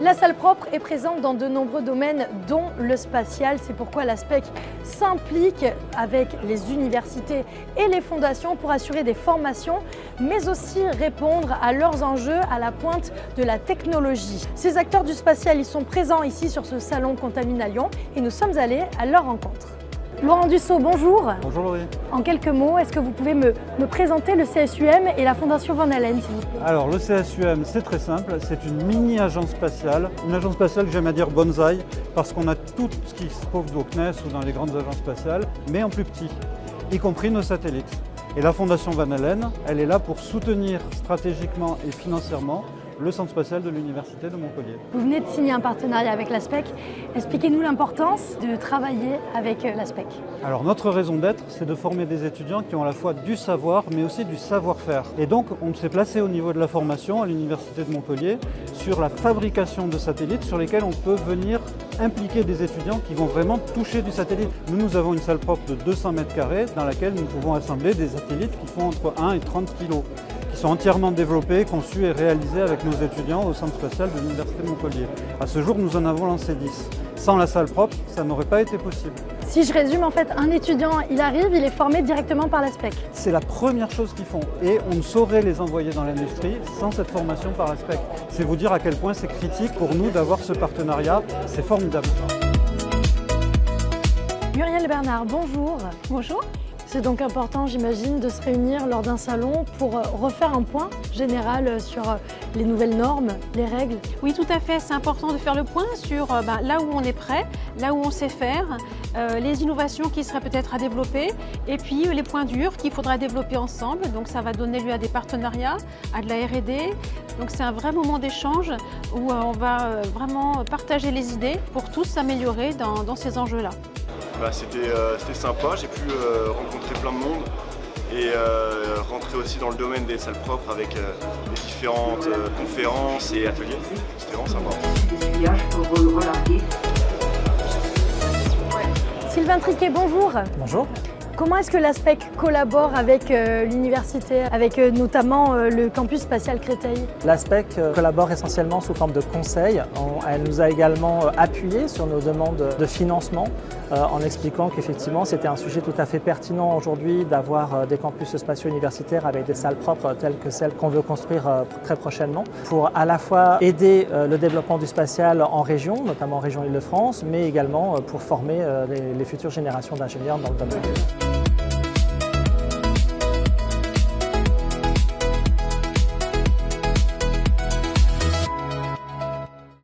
La salle propre est présente dans de nombreux domaines, dont le spatial. C'est pourquoi l'ASPEC s'implique avec les universités et les fondations pour assurer des formations, mais aussi répondre à leurs enjeux à la pointe de la technologie. Ces acteurs du spatial, ils sont présents ici sur ce salon Contamine à Lyon et nous sommes allés à leur rencontre. Laurent Dussault, bonjour. Bonjour Laurie. En quelques mots, est-ce que vous pouvez me présenter le CSUM et la Fondation Van Allen, s'il vous plaît? Alors le CSUM, c'est très simple, c'est une mini-agence spatiale. Une agence spatiale que j'aime à dire bonsaï, parce qu'on a tout ce qui se trouve au CNES ou dans les grandes agences spatiales, mais en plus petit, y compris nos satellites. Et la Fondation Van Allen, elle est là pour soutenir stratégiquement et financièrement le centre spatial de l'Université de Montpellier. Vous venez de signer un partenariat avec l'ASPEC. Expliquez-nous l'importance de travailler avec l'ASPEC. Alors notre raison d'être, c'est de former des étudiants qui ont à la fois du savoir, mais aussi du savoir-faire. Et donc on s'est placé au niveau de la formation à l'Université de Montpellier sur la fabrication de satellites sur lesquels on peut venir impliquer des étudiants qui vont vraiment toucher du satellite. Nous avons une salle propre de 200 mètres carrés dans laquelle nous pouvons assembler des satellites qui font entre 1 et 30 kg. Qui sont entièrement développés, conçus et réalisés avec nos étudiants au centre spatial de l'Université de Montpellier. À ce jour, nous en avons lancé 10. Sans la salle propre, ça n'aurait pas été possible. Si je résume, en fait, un étudiant, il arrive, il est formé directement par l'ASPEC. C'est la première chose qu'ils font et on ne saurait les envoyer dans l'industrie sans cette formation par l'ASPEC. C'est vous dire à quel point c'est critique pour nous d'avoir ce partenariat, c'est formidable. Muriel Bernard, bonjour. Bonjour. C'est donc important, j'imagine, de se réunir lors d'un salon pour refaire un point général sur les nouvelles normes, les règles. Oui, tout à fait. C'est important de faire le point sur là où on est prêt, là où on sait faire, les innovations qui seraient peut-être à développer et puis les points durs qu'il faudra développer ensemble. Donc ça va donner lieu à des partenariats, à de la R&D. Donc c'est un vrai moment d'échange où on va vraiment partager les idées pour tous s'améliorer dans ces enjeux-là. C'était sympa, j'ai pu rencontrer plein de monde et rentrer aussi dans le domaine des salles propres avec les différentes conférences et ateliers. C'était vraiment sympa. Sylvain Triquet, bonjour. Bonjour. Comment est-ce que l'ASPEC collabore avec l'université, avec notamment le campus spatial Créteil? L'ASPEC collabore essentiellement sous forme de conseils. Elle nous a également appuyé sur nos demandes de financement en expliquant qu'effectivement c'était un sujet tout à fait pertinent aujourd'hui d'avoir des campus spatiaux universitaires avec des salles propres telles que celles qu'on veut construire très prochainement pour à la fois aider le développement du spatial en région, notamment en région Île-de-France, mais également pour former les futures générations d'ingénieurs dans le domaine.